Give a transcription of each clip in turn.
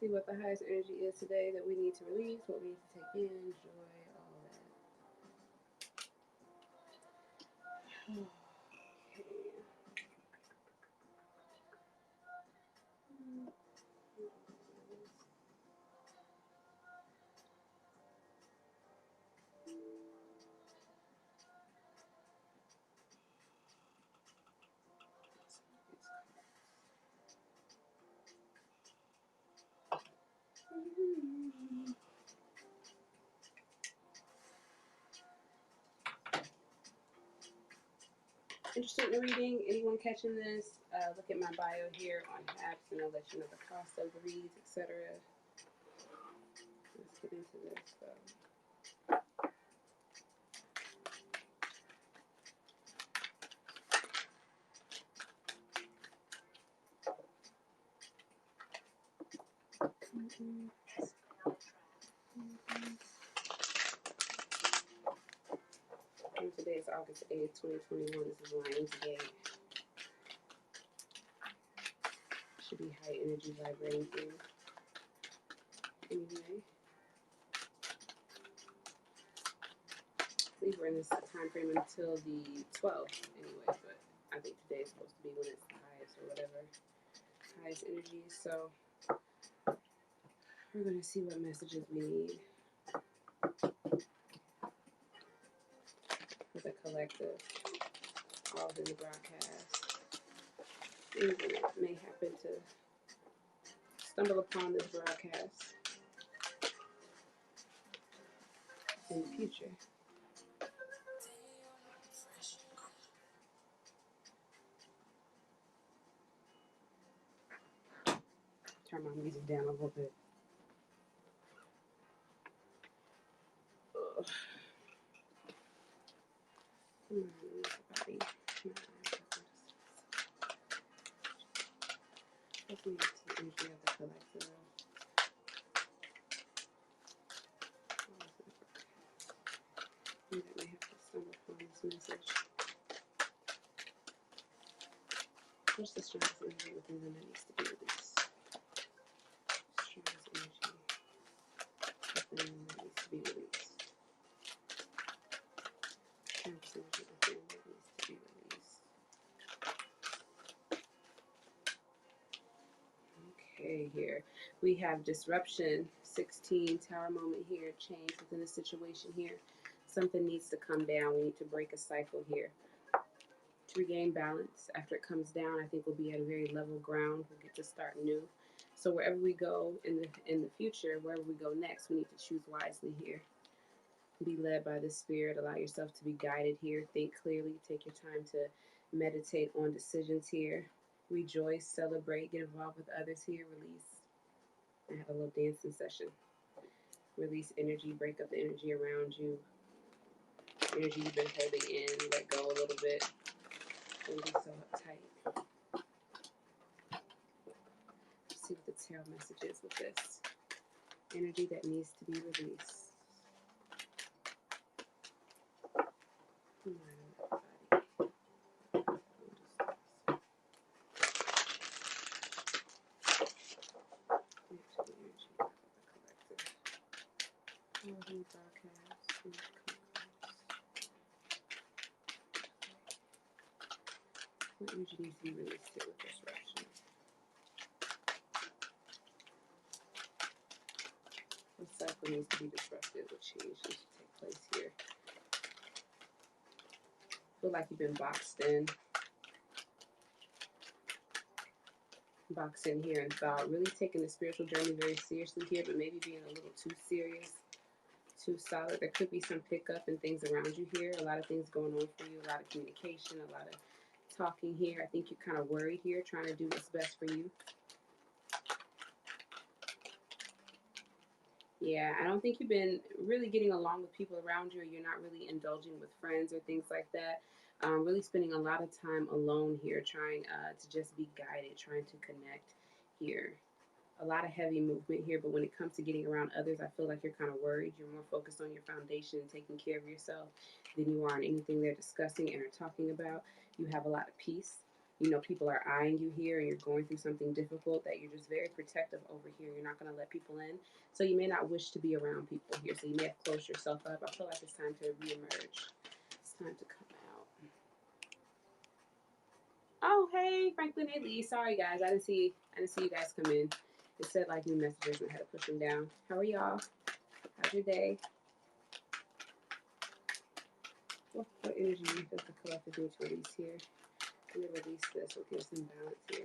See what the highest energy is today that we need to release, what we need to take in, joy, all that. Interested in reading? Anyone catching this? Look at my bio here on apps, and I'll let you know the cost of the reads, etc. Let's get into this. And today is August 8th, 2021. This is Lionsgate. Should be high energy vibrating thing. Anyway, I believe we're in this time frame until the 12th anyway, but I think today is supposed to be when it's the highest or whatever. Highest energy. So we're going to see what messages we need for the collective, all in the broadcast. Anyone that may happen to stumble upon this broadcast in the future. Turn my music down a little bit. Ugh. Come on, everybody. Hopefully it's the energy of the collective. You that may have to stumble upon this message. What's the strongest energy within them that needs to be released? Strongest energy within them that needs to be released. Strongest energy within them that needs to be released. Okay, here we have disruption, 16, tower moment here, change within the situation here. Something needs to come down. We need to break a cycle here to regain balance. After it comes down, I think we'll be at a very level ground. We'll get to start new. So wherever we go in the future, wherever we go next, we need to choose wisely here. Be led by the Spirit. Allow yourself to be guided here. Think clearly. Take your time to meditate on decisions here. Rejoice, celebrate, get involved with others here. Release. I have a little dancing session. Release energy, break up the energy around you. Energy you've been holding in, let go a little bit. Don't be so uptight. Let's see what the tarot message is with this. Energy that needs to be released. Come on, everybody. What energy needs to be released here with disruption? What cycle needs to be disrupted? What change needs to take place here? Feel like you've been boxed in here and thought, really taking the spiritual journey very seriously here, but maybe being a little too serious, too solid. There could be some pickup and things around you here. A lot of things going on for you, a lot of communication, a lot of talking here. I think you're kind of worried here, trying to do what's best for you. Yeah, I don't think you've been really getting along with people around you, or you're not really indulging with friends or things like that. Really spending a lot of time alone here, trying to just be guided, trying to connect here. A lot of heavy movement here, but when it comes to getting around others, I feel like you're kind of worried. You're more focused on your foundation and taking care of yourself than you are on anything they're discussing and are talking about. You have a lot of peace. you know, people are eyeing you here and you're going through something difficult, that you're just very protective over here. You're not going to let people in. So you may not wish to be around people here. So you may have closed yourself up. I feel like it's time to reemerge. It's time to come out. Oh, hey, Franklin A. Lee. Sorry, guys. I didn't see you guys come in. It said like new messages and I had to push them down. How are y'all? How's your day? What energy does the collective need to release here? Let me release this. We'll get some balance here.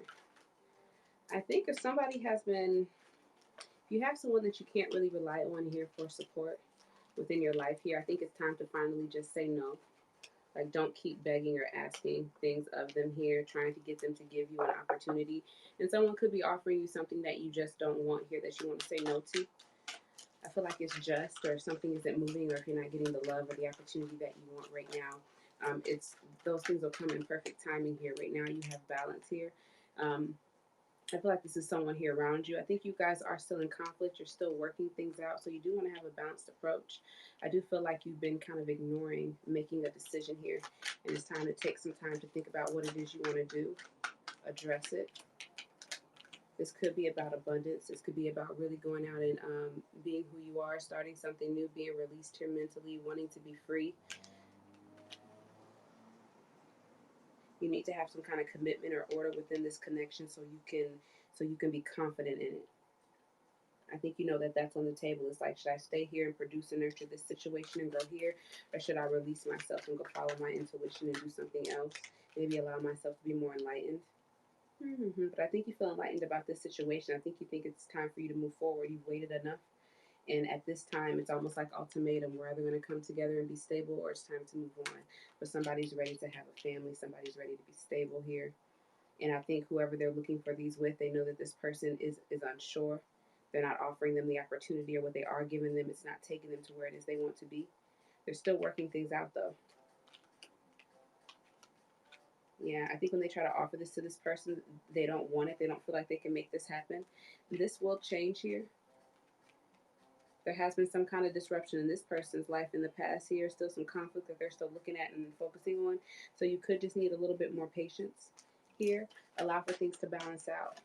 I think if somebody has been, if you have someone that you can't really rely on here for support within your life here, I think it's time to finally just say no. Like, don't keep begging or asking things of them here, trying to get them to give you an opportunity. And someone could be offering you something that you just don't want here, that you want to say no to. I feel like it's just, or if something isn't moving, or if you're not getting the love or the opportunity that you want right now. It's those things will come in perfect timing here. Right now, you have balance here. I feel like this is someone here around you. I think you guys are still in conflict. You're still working things out. So you do want to have a balanced approach. I do feel like you've been kind of ignoring making a decision here. And it's time to take some time to think about what it is you want to do, address it. This could be about abundance. This could be about really going out and being who you are, starting something new, being released here mentally, wanting to be free. You need to have some kind of commitment or order within this connection so you can be confident in it. I think you know that that's on the table. It's like, should I stay here and produce and nurture this situation and go here? Or should I release myself and go follow my intuition and do something else? Maybe allow myself to be more enlightened. But I think you feel enlightened about this situation. I think you think it's time for you to move forward. You've waited enough. And at this time, it's almost like ultimatum. We're either going to come together and be stable, or it's time to move on. But somebody's ready to have a family. Somebody's ready to be stable here. And I think whoever they're looking for these with, they know that this person is unsure. They're not offering them the opportunity, or what they are giving them, it's not taking them to where it is they want to be. They're still working things out, though. Yeah, I think when they try to offer this to this person, they don't want it. They don't feel like they can make this happen. This will change here. There has been some kind of disruption in this person's life in the past here. Still some conflict that they're still looking at and focusing on. So you could just need a little bit more patience here. Allow for things to balance out.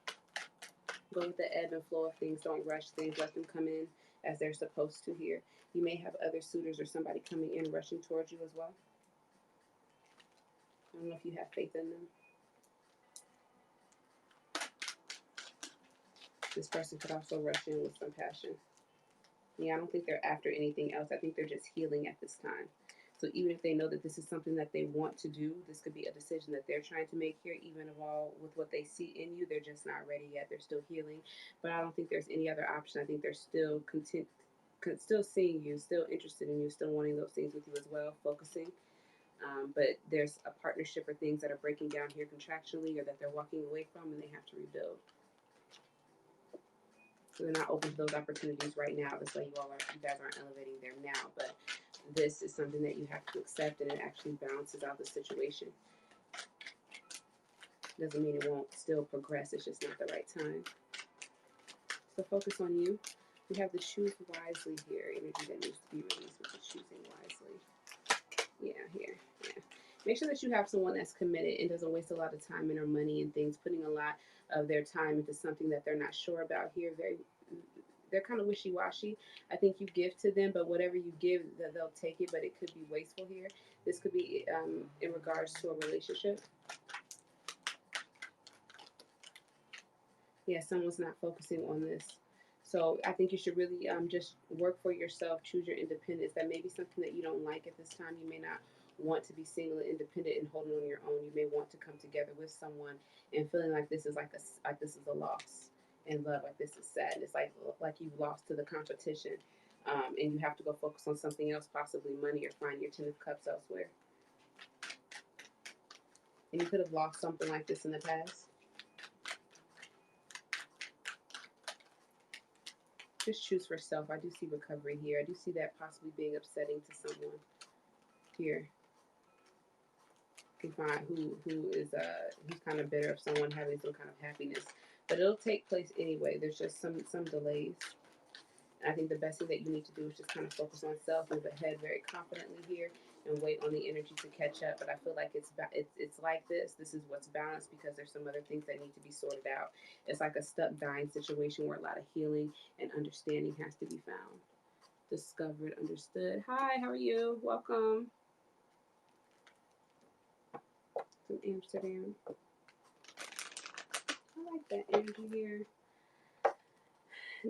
Go with the ebb and flow of things. Don't rush things. Let them come in as they're supposed to here. You may have other suitors or somebody coming in rushing towards you as well. I don't know if you have faith in them. This person could also rush in with some passion. Yeah, I don't think they're after anything else. I think they're just healing at this time. So even if they know that this is something that they want to do, this could be a decision that they're trying to make here, even of all with what they see in you. They're just not ready yet. They're still healing. But I don't think there's any other option. I think they're still content, still seeing you, still interested in you, still wanting those things with you as well, focusing. But there's a partnership or things that are breaking down here contractually, or that they're walking away from, and they have to rebuild. So they're not open to those opportunities right now. That's why you guys aren't elevating there now. But this is something that you have to accept, and it actually balances out the situation. Doesn't mean it won't still progress. It's just not the right time. So focus on you. We have the choose wisely here. Energy that needs to be released with the choosing wisely. Yeah, here. Yeah. Make sure that you have someone that's committed and doesn't waste a lot of time and or money and things, putting a lot of their time into something that they're not sure about here. They're kind of wishy-washy. I think you give to them, but whatever you give, they'll take it, but it could be wasteful here. This could be in regards to a relationship. Yeah, someone's not focusing on this. So I think you should really just work for yourself, choose your independence. That may be something that you don't like at this time. You may not want to be single and independent and holding on your own. You may want to come together with someone and feeling like this is like this is a loss, and love like this is sad. It's like you've lost to the competition, and you have to go focus on something else, possibly money, or find your 10 of cups elsewhere. And you could have lost something like this in the past. Just choose for self. I do see recovery here. I do see that possibly being upsetting to someone here. You can find who's kind of bitter of someone having some kind of happiness, but it'll take place anyway. There's just some delays. And I think the best thing that you need to do is just kind of focus on self, move ahead very confidently here, and wait on the energy to catch up. But I feel like it's like this. This is what's balanced because there's some other things that need to be sorted out. It's like a stuck dying situation where a lot of healing and understanding has to be found. Discovered, understood. Hi, how are you? Welcome from Amsterdam. I like that energy here.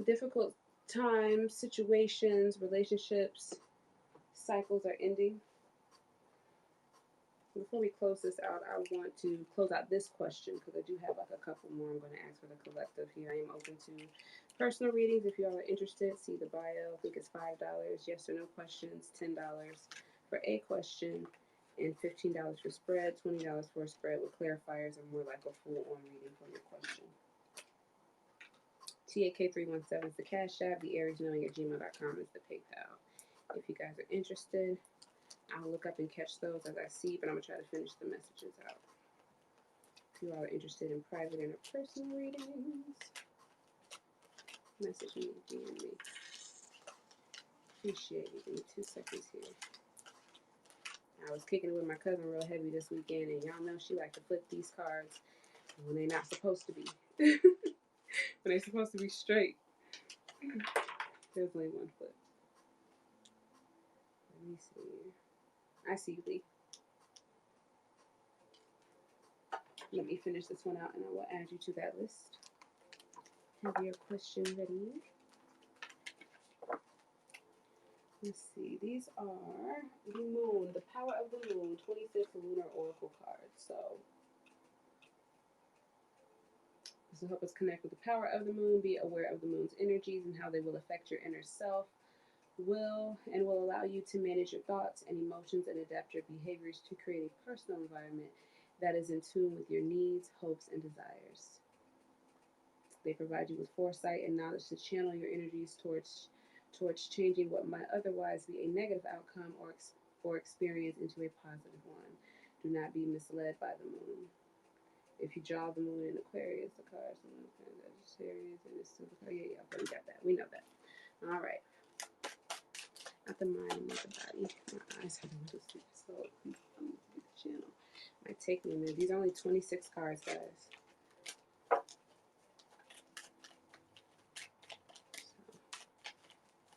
Difficult times, situations, relationships, cycles are ending. Before we close this out, I want to close out this question because I do have like a couple more I'm going to ask for the collective here. I am open to personal readings. If you all are interested, see the bio. I think it's $5. Yes or no questions, $10 for a question, and $15 for spread, $20 for a spread with clarifiers or more like a full-on reading for your question. TAK317 is the Cash App. The AriesKnowing@gmail.com is the PayPal. If you guys are interested, I'll look up and catch those as I see, but I'm going to try to finish the messages out. If you all are interested in private and personal readings, message me, DM me. Appreciate you. Give me 2 seconds here. I was kicking it with my cousin real heavy this weekend, and y'all know she like to flip these cards when they're not supposed to be. When they're supposed to be straight. There's only one flip. Let me see. I see you, Lee. Let me finish this one out and I will add you to that list. Have your question ready. Let's see. These are the moon, the power of the moon, 25th lunar oracle cards. So this will help us connect with the power of the moon, be aware of the moon's energies and how they will affect your inner self, will allow you to manage your thoughts and emotions and adapt your behaviors to create a personal environment that is in tune with your needs, hopes, and desires. They provide you with foresight and knowledge to channel your energies towards changing what might otherwise be a negative outcome or experience into a positive one. Do not be misled by the moon. If you draw the moon in Aquarius, the card, Sagittarius, and it's still the card. Yeah, we got that. We know that. All right. Not the mind, not the body. My eyes have been to sleep, so please come to the channel. Might take me a minute. These are only 26 cards, guys.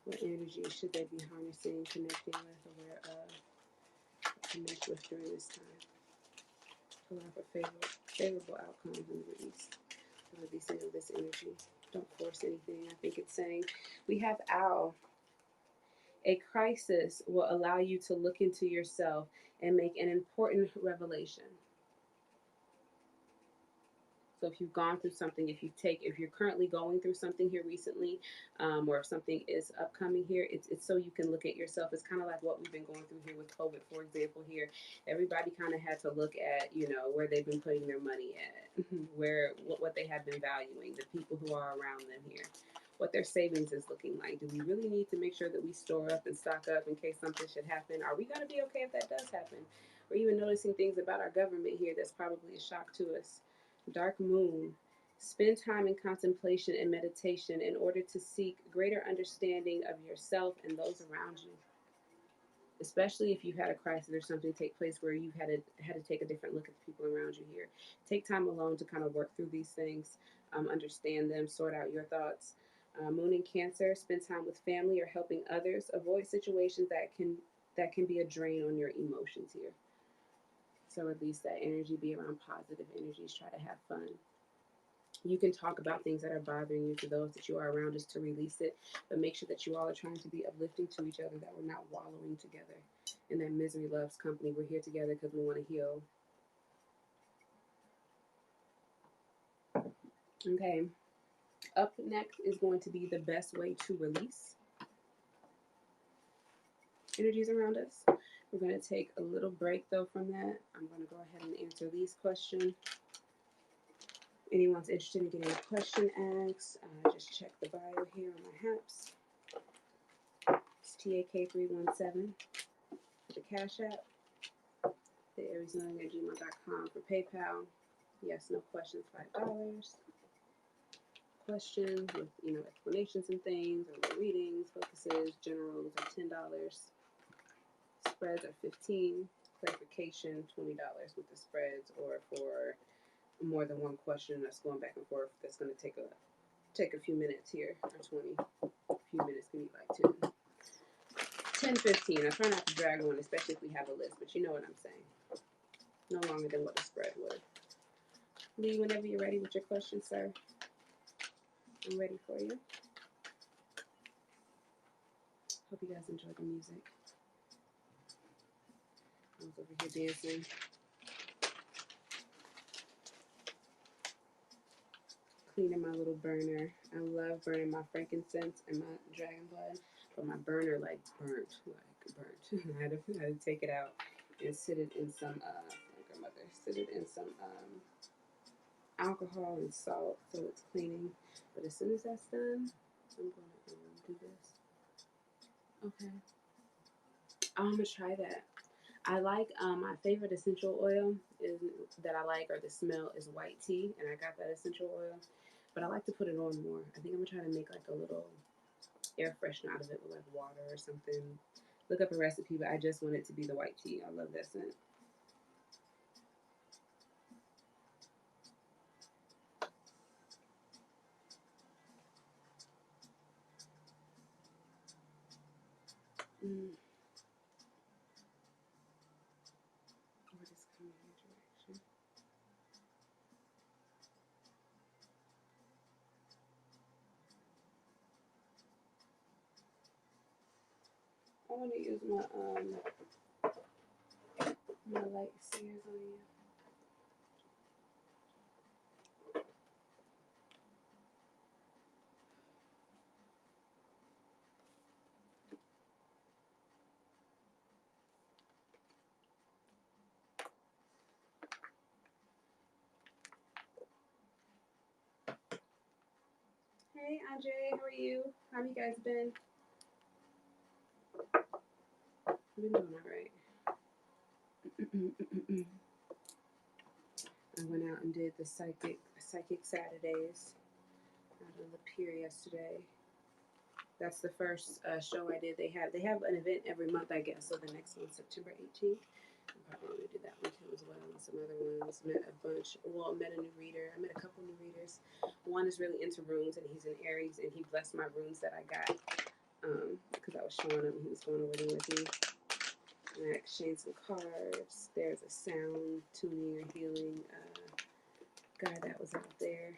What energy should they be harnessing, connecting with, aware of, connect with during this time? Allow for favorable outcomes in the release. Releasing of this energy. Don't force anything. I think it's saying we have Owl. A crisis will allow you to look into yourself and make an important revelation. So if you've gone through something, if you're currently going through something here recently, or if something is upcoming here, it's so you can look at yourself. It's kind of like what we've been going through here with COVID, for example. Here, everybody kind of had to look at, where they've been putting their money at, what they have been valuing, the people who are around them here, what their savings is looking like. Do we really need to make sure that we store up and stock up in case something should happen? Are we going to be okay if that does happen? We're even noticing things about our government here that's probably a shock to us. Dark moon. Spend time in contemplation and meditation in order to seek greater understanding of yourself and those around you. Especially if you've had a crisis or something take place where you've had to take a different look at the people around you here. Take time alone to kind of work through these things, understand them, sort out your thoughts. Moon in Cancer. Spend time with family or helping others. Avoid situations that can be a drain on your emotions here. So release that energy, be around positive energies, try to have fun. You can talk about things that are bothering you to those that you are around just to release it, but make sure that you all are trying to be uplifting to each other, that we're not wallowing together in that misery loves company. We're here together because we want to heal. Okay. Up next is going to be the best way to release energies around us. We're going to take a little break, though, from that. I'm going to go ahead and answer these questions. Anyone's interested in getting a question asked, just check the bio here on my Haps. It's TAK317 for the Cash App. The AriesKnowing@gmail.com for PayPal. Yes, no questions, $5. Questions with explanations and things, or readings, focuses, generals are $10. spreads are $15. Clarification $20 with the spreads, or for more than one question that's going back and forth. That's going to take a few minutes here, or 20. A few minutes can be like 10, 15. I try not to drag on, especially if we have a list, but you know what I'm saying. No longer than what the spread would. Lee, whenever you're ready with your question, sir. I'm ready for you. Hope you guys enjoy the music. I was over here dancing. Cleaning my little burner. I love burning my frankincense and my dragon blood, but my burner burnt. I had to take it out and sit it in some alcohol and salt so it's cleaning. But as soon as that's done, I'm gonna do this. Okay. I'm gonna try that. I like my favorite essential oil that I like, or the smell, is white tea, and I got that essential oil. But I like to put it on more. I think I'm gonna try to make like a little air freshener out of it with like water or something. Look up a recipe, but I just want it to be the white tea. I love that scent. What is coming in direction? I want to use my light sears on you. Hey, Andre, how are you? How have you guys been? I've been doing all right. I went out and did the Psychic Saturdays out in Lapeer yesterday. That's the first show I did. They have an event every month, I guess. So the next one's September 18th. I'm probably going to do that one too as well, and some other ones. Met a bunch. Well, I met a new reader. I met a couple new readers. One is really into runes, and he's an Aries, and he blessed my runes that I got because I was showing him. He was going over them with me. And I exchanged some cards. There's a sound tuning or healing guy that was out there.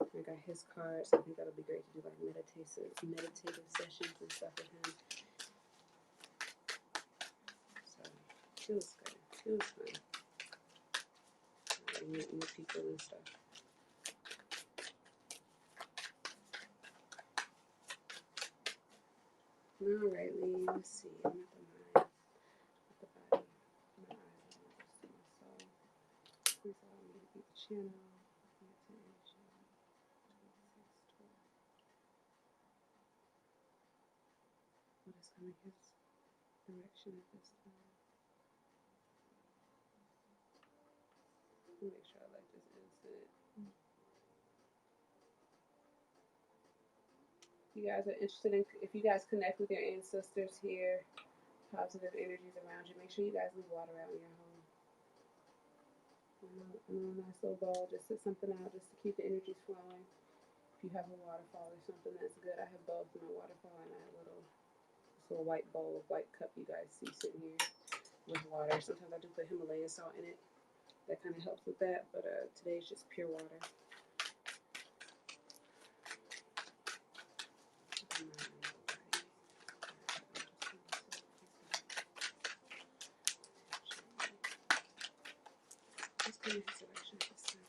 I got his cards. I think that'll be great to do like meditative sessions and stuff with him. So it was good. It was fun. Meet new people and stuff. Alright, Lee, let's see. I'm at the mind, at the body, my eyes, my soul. Please allow me to be the channel. What is coming his direction at this time? Let me make sure I like this instant. If you guys are interested in, if you guys connect with your ancestors here, positive energies around you, make sure you guys leave water out in your home. A nice little bowl, just set something out just to keep the energies flowing. If you have a waterfall or something, that's good. I have both, my waterfall and I have this little white bowl of white cup you guys see sitting here with water. Sometimes I do put Himalayan salt in it. That kind of helps with that, but today's just pure water. Let's go in his direction at this time.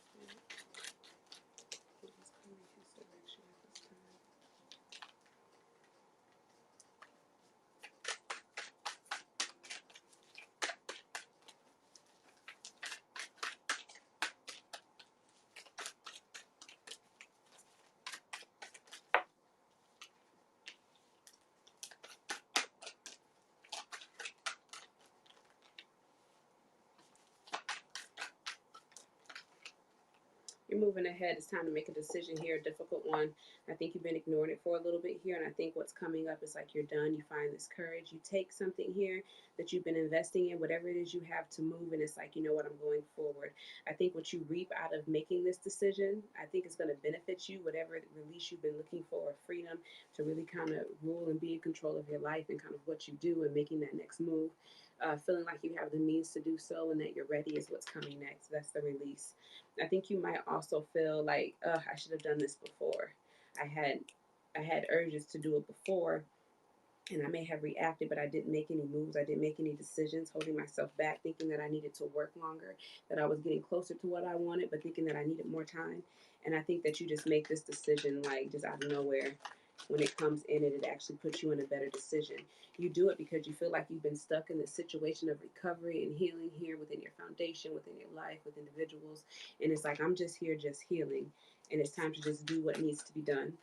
Let's go in his direction at this time. moving ahead. It's time to make a decision here, a difficult one. I think you've been ignoring it for a little bit here, and I think what's coming up is like you're done. You find this courage. You take something here that you've been investing in, whatever it is you have to move, and it's like, you know what, I'm going forward. I think what you reap out of making this decision, I think it's going to benefit you, whatever release you've been looking for, or freedom to really kind of rule and be in control of your life and kind of what you do and making that next move. Feeling like you have the means to do so and that you're ready is what's coming next. That's the release. I think you might also feel like, I should have done this before. I had I had urges to do it before, and I may have reacted, but I didn't make any moves. I didn't make any decisions, holding myself back, thinking that I needed to work longer, that I was getting closer to what I wanted, but thinking that I needed more time. And I think that you just make this decision like just out of nowhere. When it comes in, it actually puts you in a better decision. You do it because you feel like you've been stuck in this situation of recovery and healing here within your foundation, within your life, with individuals. And it's like, I'm just here, just healing. And it's time to just do what needs to be done.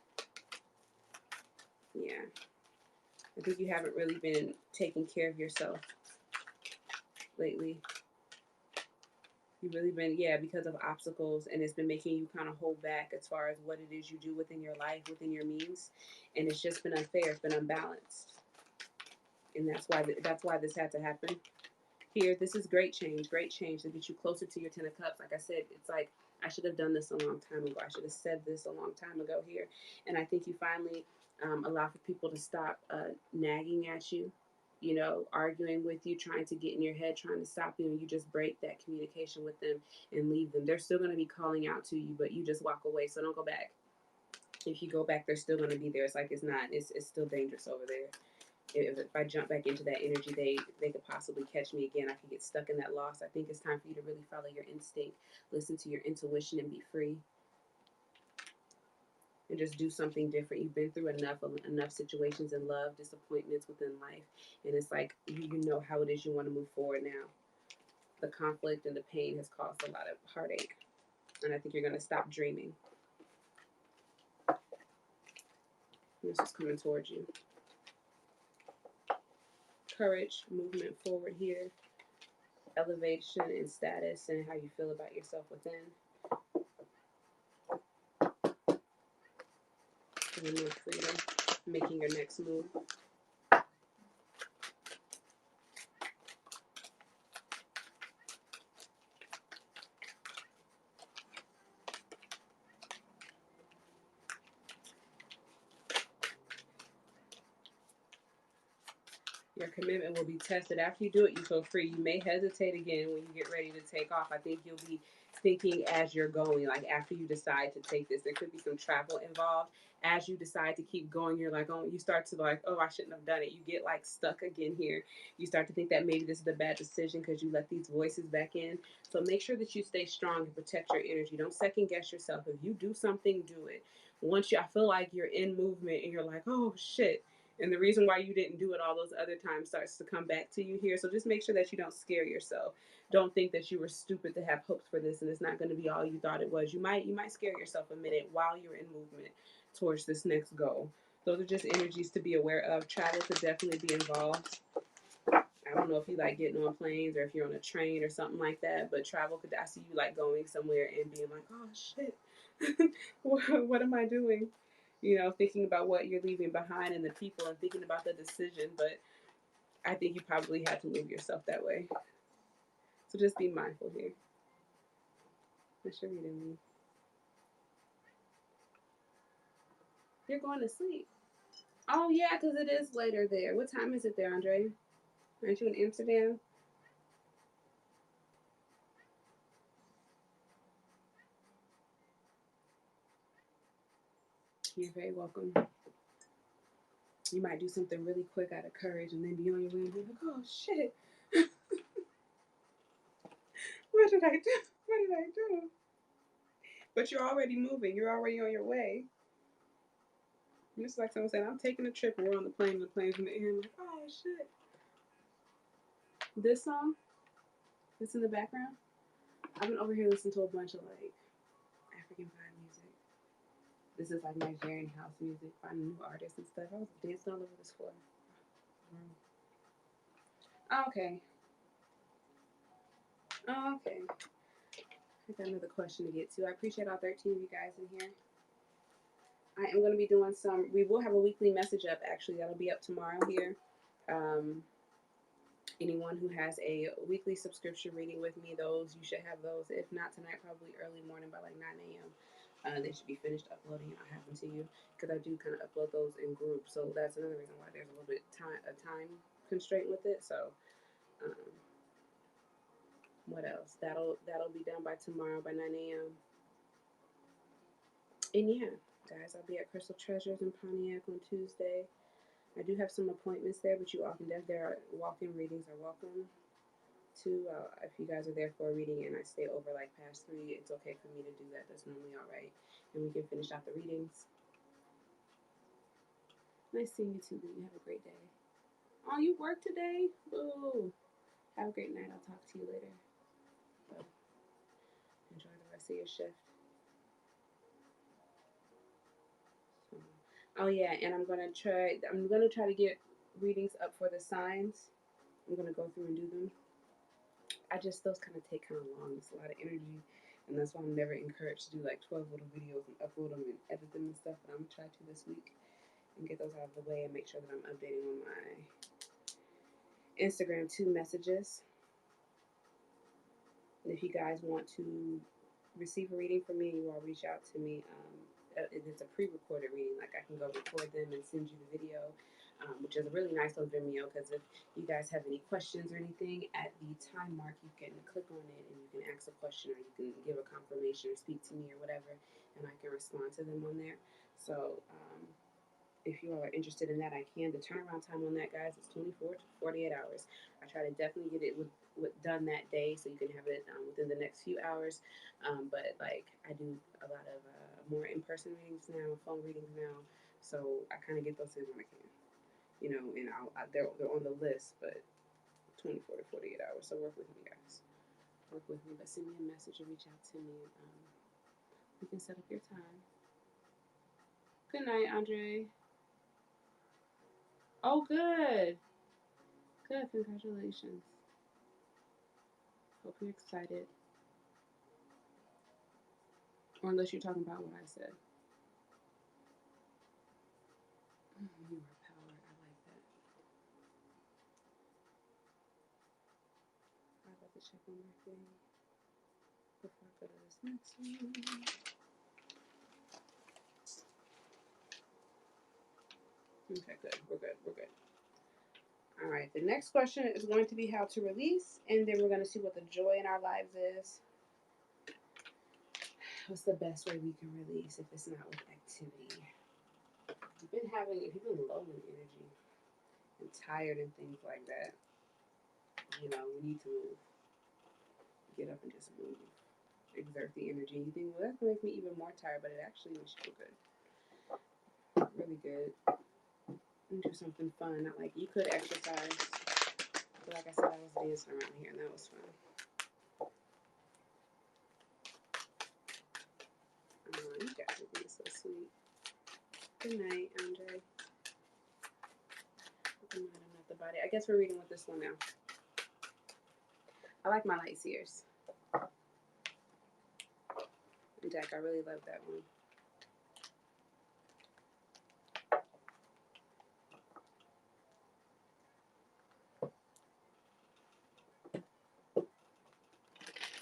Yeah. I think you haven't really been taking care of yourself lately. You've really been, yeah, because of obstacles, and it's been making you kind of hold back as far as what it is you do within your life, within your means, and it's just been unfair. It's been unbalanced, and that's why this had to happen. Here, this is great change to get you closer to your 10 of Cups. Like I said, it's like I should have done this a long time ago. I should have said this a long time ago here, and I think you finally allow for people to stop nagging at you, you know, arguing with you, trying to get in your head, trying to stop you, and you just break that communication with them and leave them. They're still going to be calling out to you, but you just walk away. So don't go back. If you go back, they're still going to be there. It's like it's still dangerous over there. If I jump back into that energy, they could possibly catch me again. I could get stuck in that loss. I think it's time for you to really follow your instinct, listen to your intuition, and be free. And just do something different. You've been through enough situations in love, disappointments within life, and it's like you know how it is you want to move forward now. The conflict and the pain has caused a lot of heartache, and I think you're going to stop dreaming. This is coming towards you. Courage, movement forward here, elevation in status, and how you feel about yourself within. Feeling more freedom, making your next move. Your commitment will be tested. After you do it, you feel free. You may hesitate again when you get ready to take off. I think you'll be thinking as you're going, like after you decide to take this. There could be some travel involved. As you decide to keep going, you're like, oh, you start to like, oh, I shouldn't have done it. You get like stuck again here. You start to think that maybe this is a bad decision because you let these voices back in. So make sure that you stay strong and protect your energy. Don't second guess yourself. If you do something, do it. I feel like you're in movement and you're like, oh shit, and the reason why you didn't do it all those other times starts to come back to you here. So just make sure that you don't scare yourself. Don't think that you were stupid to have hopes for this and it's not going to be all you thought it was. You might scare yourself a minute while you're in movement towards this next goal. Those are just energies to be aware of. Travel could definitely be involved. I don't know if you like getting on planes or if you're on a train or something like that, but travel could, I see you like going somewhere and being like, oh shit, what am I doing? You know, thinking about what you're leaving behind and the people and thinking about the decision. But I think you probably had to move yourself that way. So just be mindful here. What's your reading mean? You're going to sleep. Oh, yeah, because it is later there. What time is it there, Andre? Aren't you in Amsterdam? You're very welcome. You might do something really quick out of courage and then be on your way and be like, oh, shit. What did I do? What did I do? But you're already moving. You're already on your way. And it's like someone saying, I'm taking a trip and we're on the plane and the plane's in the air. I'm like, oh, shit. This song that's in the background, I've been over here listening to a bunch of like African vibe music. This is like Nigerian house music, finding new artists and stuff. I was dancing all over this floor. Okay. Okay. I got another question to get to. I appreciate all 13 of you guys in here. I am going to be doing some, we will have a weekly message up actually. That'll be up tomorrow here. Anyone who has a weekly subscription reading with me, those, you should have those. If not tonight, probably early morning by like 9 a.m. They should be finished uploading. I'll have them to you because I do kind of upload those in groups. So that's another reason why there's a little bit time constraint with it. So what else? That'll be done by tomorrow by 9 a.m. And yeah, guys, I'll be at Crystal Treasures in Pontiac on Tuesday. I do have some appointments there, but you all can definitely, there are walk-in readings are welcome to. If you guys are there for a reading and I stay over like past 3, it's okay for me to do that. That's normally all right. And we can finish out the readings. Nice seeing you too, Lee. Have a great day. Oh, you work today? Boo. Have a great night. I'll talk to you later. So, enjoy the rest of your shift. Oh yeah, and I'm gonna try to get readings up for the signs. I'm gonna go through and do them. Those kind of take kind of long. It's a lot of energy, and that's why I'm never encouraged to do like 12 little videos and upload them and edit them and stuff. But I'm gonna try to this week and get those out of the way and make sure that I'm updating on my Instagram 2 messages. And if you guys want to receive a reading from me, you all reach out to me. It's a pre-recorded reading. Like I can go record them and send you the video, which is a really nice little Vimeo. Because if you guys have any questions or anything, at the time mark you can click on it and you can ask a question or you can give a confirmation or speak to me or whatever, and I can respond to them on there. So if you all are interested in that, I can. The turnaround time on that, guys, is 24 to 48 hours. I try to definitely get it done that day so you can have it within the next few hours. But like I do a lot of more in-person readings now, phone readings now, so I kind of get those in when I can, you know. And they're on the list, but 24 to 48 hours. So work with me, guys. Work with me, but send me a message or reach out to me, and we can set up your time. Good night, Andre. Oh, good. Good. Congratulations. Hope you're excited. Or unless you're talking about what I said. You are power. I like that. I'm about to check one more thing before I go to this next one. Okay, good. We're good. We're good. All right. The next question is going to be how to release, and then we're going to see what the joy in our lives is. What's the best way we can release if it's not with activity? If you've been low in energy and tired and things like that, you know, we need to move. Get up and just move. Exert the energy. You think, well, that's going to make me even more tired, but it actually makes you feel good. Really good. And do something fun. Not like you could exercise. But like I said, I was dancing around here and that was fun. Oh, you guys are being so sweet. Good night, Andre. I'm not the body. I guess we're reading with this one now. I like my light seers. Jack, I really love that one.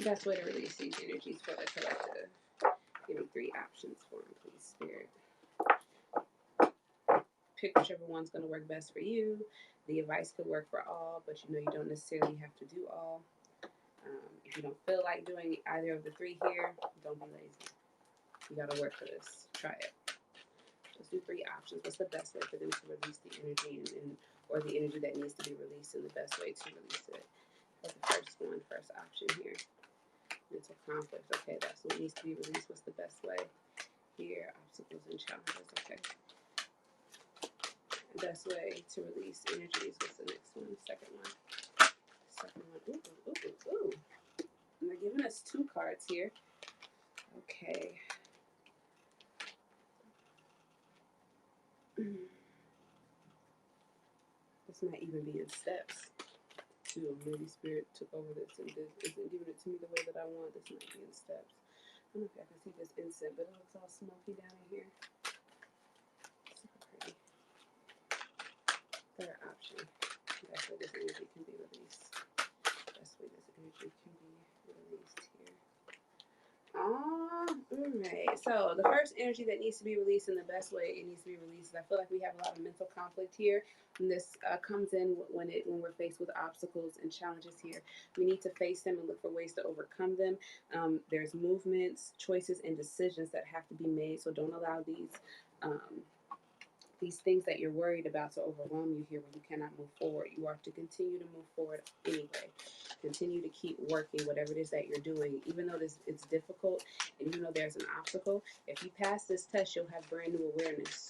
Best way to release these energies for the collective. Give me 3 options for them, please, Spirit. Pick whichever one's going to work best for you. The advice could work for all, but you know you don't necessarily have to do all. If you don't feel like doing either of the 3 here, don't be lazy. You got to work for this. Try it. Let's do 3 options. What's the best way for them to release the energy or the energy that needs to be released, and the best way to release it? That's the first option here. Mental conflict. Okay, that's what needs to be released. What's the best way? Here, obstacles and challenges. Okay. Best way to release energies. What's the next one? Second one. Ooh. And they're giving us 2 cards here. Okay. This might even be in steps. too. Maybe Spirit took over this and isn't giving it to me the way that I want. This might be in steps. I don't know if I can see this incense, but it looks all smoky down in here. Super pretty. Third option. That's where this energy can be released. That's where this energy can be released here. Alright. So the first energy that needs to be released in the best way it needs to be released is I feel like we have a lot of mental conflict here. And this comes in when we're faced with obstacles and challenges here. We need to face them and look for ways to overcome them. There's movements, choices, and decisions that have to be made. So don't allow these things that you're worried about to overwhelm you here when you cannot move forward. You are to continue to move forward anyway. Continue to keep working whatever it is that you're doing, even though it's difficult and you know there's an obstacle. If you pass this test, you'll have brand new awareness.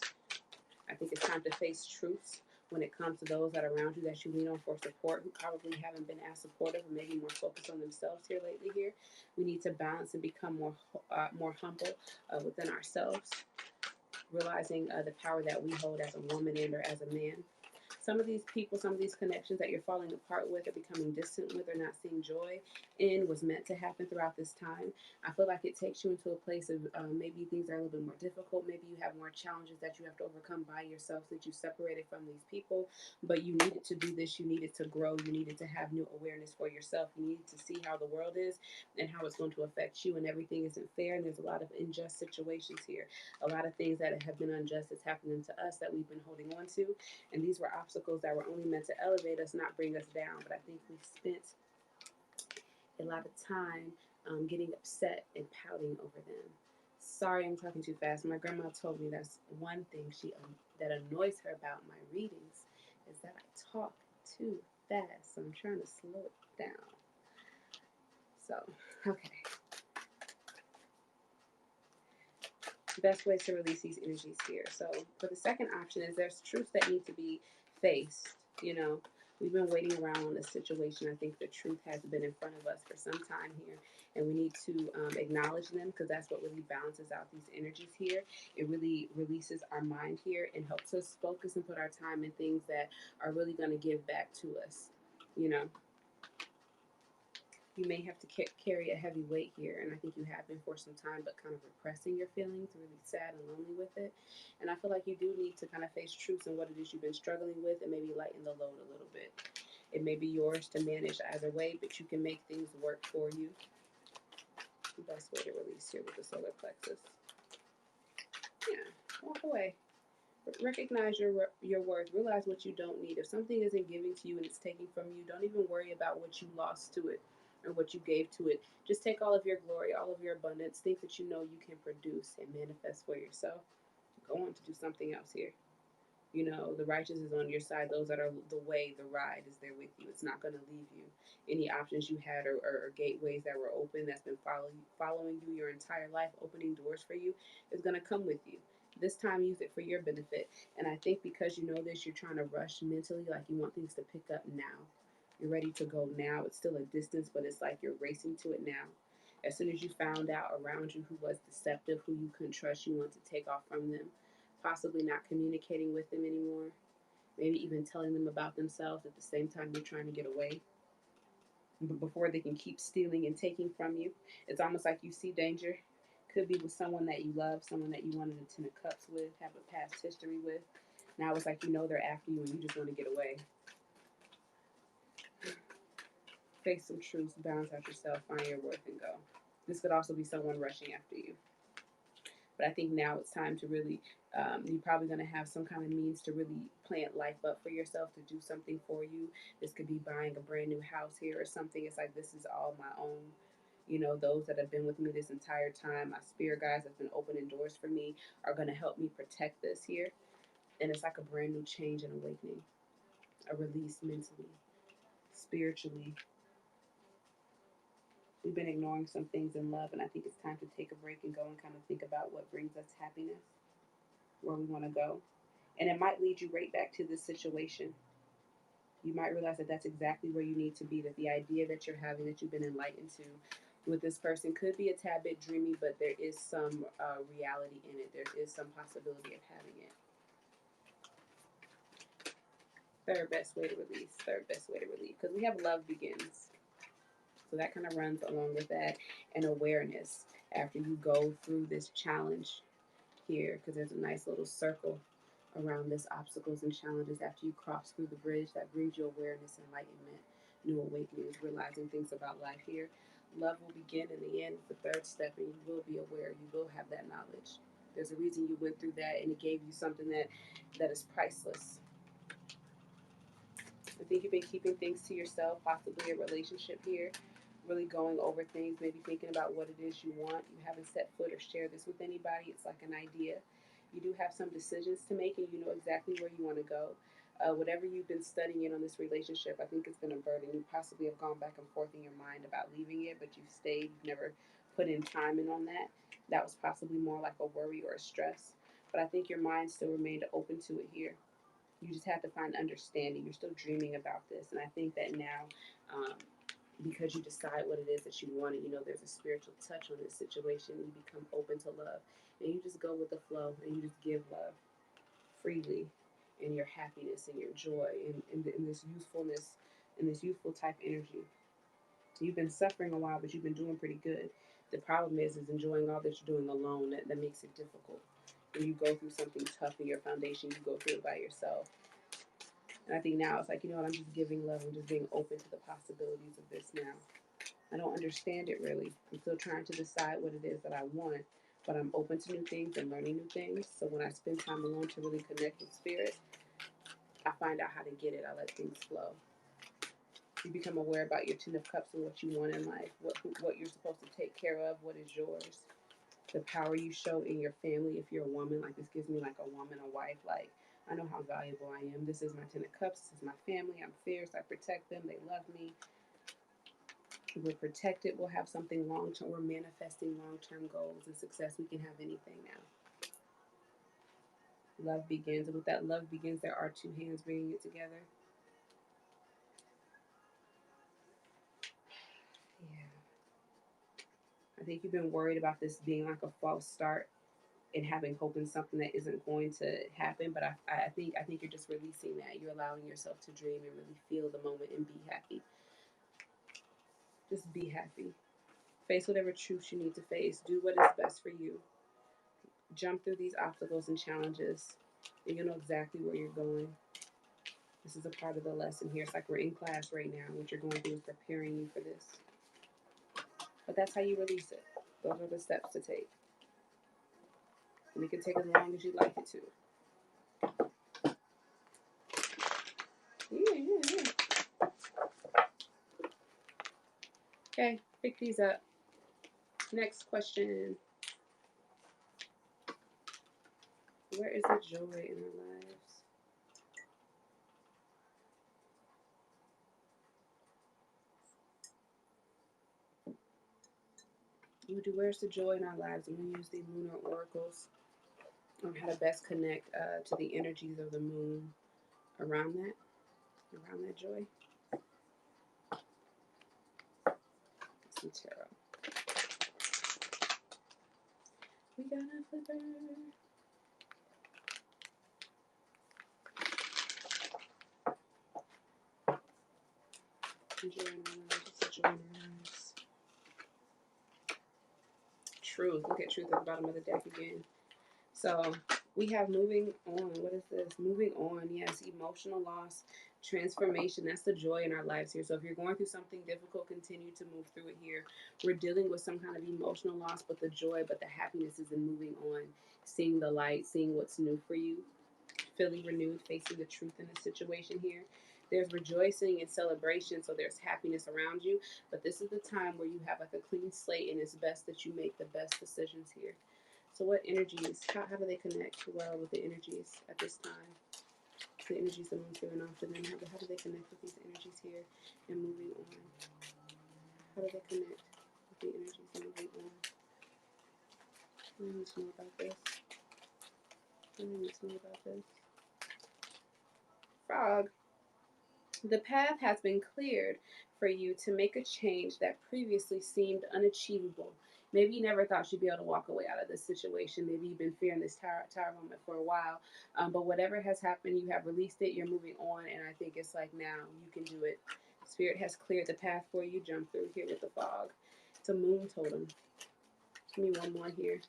I think it's time to face truths when it comes to those that are around you that you lean on for support, who probably haven't been as supportive or maybe more focused on themselves here lately. Here, we need to balance and become more humble within ourselves, realizing the power that we hold as a woman and or as a man. Some of these people, some of these connections that you're falling apart with or becoming distant with or not seeing joy in was meant to happen throughout this time. I feel like it takes you into a place of maybe things are a little bit more difficult. Maybe you have more challenges that you have to overcome by yourself since you separated from these people. But you needed to do this. You needed to grow. You needed to have new awareness for yourself. You needed to see how the world is and how it's going to affect you. And everything isn't fair. And there's a lot of unjust situations here. A lot of things that have been unjust that's happening to us that we've been holding on to. And these were obstacles that were only meant to elevate us, not bring us down. But I think we've spent a lot of time getting upset and pouting over them. Sorry, I'm talking too fast. My grandma told me that's one thing that annoys her about my readings is that I talk too fast. So I'm trying to slow it down. So, okay. Best way to release these energies here. So for the second option is there's truths that need to be faced. You know, we've been waiting around on this situation. I think the truth has been in front of us for some time here, and we need to acknowledge them because that's what really balances out these energies here. It really releases our mind here and helps us focus and put our time in things that are really going to give back to us. You know, you may have to carry a heavy weight here, and I think you have been for some time, but kind of repressing your feelings, really sad and lonely with it. And I feel like you do need to kind of face truths and what it is you've been struggling with and maybe lighten the load a little bit. It may be yours to manage either way, but you can make things work for you. The best way to release here with the solar plexus. Yeah, walk away. Recognize your worth. Realize what you don't need. If something isn't giving to you and it's taking from you, don't even worry about what you lost to it or what you gave to it. Just take all of your glory, all of your abundance, things that you know you can produce and manifest for yourself. Go on to do something else here. You know, the righteous is on your side. Those that are the way, the ride is there with you. It's not going to leave you. Any options you had or gateways that were open that's been following you your entire life, opening doors for you, is going to come with you. This time, use it for your benefit. And I think because you know this, you're trying to rush mentally, like you want things to pick up now. You're ready to go now. It's still a distance, but it's like you're racing to it now. As soon as you found out around you who was deceptive, who you couldn't trust, you want to take off from them, possibly not communicating with them anymore, maybe even telling them about themselves at the same time you're trying to get away. But before they can keep stealing and taking from you, it's almost like you see danger. Could be with someone that you love, someone that you wanted a Ten of Cups with, have a past history with. Now it's like you know they're after you and you just want to get away. Face some truths, balance out yourself, find your worth, and go. This could also be someone rushing after you. But I think now it's time to really, you're probably going to have some kind of means to really plant life up for yourself, to do something for you. This could be buying a brand new house here or something. It's like, this is all my own. You know, those that have been with me this entire time, my spirit guides have been opening doors for me, are going to help me protect this here. And it's like a brand new change and awakening, a release mentally, spiritually. We've been ignoring some things in love, and I think it's time to take a break and go and kind of think about what brings us happiness, where we want to go. And it might lead you right back to this situation. You might realize that that's exactly where you need to be, that the idea that you're having, that you've been enlightened to with this person could be a tad bit dreamy, but there is some reality in it. There is some possibility of having it. Third best way to release. Third best way to release. Because we have love begins. So that kind of runs along with that. And awareness after you go through this challenge here. Because there's a nice little circle around this obstacles and challenges. After you cross through the bridge, that brings you awareness, enlightenment, new awakenings, realizing things about life here. Love will begin in the end, the third step, and you will be aware. You will have that knowledge. There's a reason you went through that, and it gave you something that is priceless. I think you've been keeping things to yourself, possibly a relationship here, really going over things, maybe thinking about what it is you want. You haven't set foot or shared this with anybody. It's like an idea. You do have some decisions to make, and you know exactly where you want to go. Whatever you've been studying on this relationship, I think it's been a burden. You possibly have gone back and forth in your mind about leaving it, but you've stayed. You've never put in time in on that. That was possibly more like a worry or a stress. But I think your mind still remained open to it here. You just have to find understanding. You're still dreaming about this, and I think that now, um, because you decide what it is that you want, and you know there's a spiritual touch on this situation, you become open to love, and you just go with the flow, and you just give love freely, in your happiness and your joy, and in this youthfulness, and this youthful type energy. You've been suffering a while, but you've been doing pretty good. The problem is enjoying all that you're doing alone. That makes it difficult. When you go through something tough in your foundation, you go through it by yourself. And I think now it's like, you know what, I'm just giving love. I'm just being open to the possibilities of this now. I don't understand it really. I'm still trying to decide what it is that I want, but I'm open to new things and learning new things. So when I spend time alone to really connect with spirit, I find out how to get it. I let things flow. You become aware about your Ten of Cups and what you want in life, what you're supposed to take care of, what is yours. The power you show in your family if you're a woman. Like this gives me like a woman, a wife. Like I know how valuable I am. This is my Ten of Cups. This is my family. I'm fierce. I protect them. They love me. We're protected. We'll have something long term. We're manifesting long term goals and success. We can have anything now. Love begins. And with that love begins, there are two hands bringing it together. Yeah. I think you've been worried about this being like a false start and having hope in something that isn't going to happen. But I think you're just releasing that. You're allowing yourself to dream and really feel the moment and be happy. Just be happy. Face whatever truths you need to face. Do what is best for you. Jump through these obstacles and challenges, and you'll know exactly where you're going. This is a part of the lesson here. It's like we're in class right now. What you're going through is preparing you for this. But that's how you release it. Those are the steps to take. And it can take as long as you'd like it to. Yeah. Okay, pick these up. Next question. Where is the joy in our lives? Where's the joy in our lives? And we use the lunar oracles on how to best connect to the energies of the moon around that joy. Some tarot. We got a flipper. Joy in our lives. Joy in our lives. Truth. Look at truth at the bottom of the deck again. So we have moving on. What is this? Moving on. Yes, emotional loss, transformation. That's the joy in our lives here. So if you're going through something difficult, continue to move through it here. We're dealing with some kind of emotional loss, but the joy, but the happiness is in moving on, seeing the light, seeing what's new for you, feeling renewed, facing the truth in the situation here. There's rejoicing and celebration, so there's happiness around you. But this is the time where you have like a clean slate, and it's best that you make the best decisions here. So what energies, how do they connect well with the energies at this time? The energies the moon's giving off to them, how do they connect with these energies here and moving on? How do they connect with the energies and moving on? I need to know about this. I need to know about this. Frog. The path has been cleared for you to make a change that previously seemed unachievable. Maybe you never thought you'd be able to walk away out of this situation. Maybe you've been fearing this tower moment for a while. But whatever has happened, you have released it. You're moving on, and I think it's like now you can do it. Spirit has cleared the path for you. Jump through here with the fog. It's a moon totem. Give me one more here.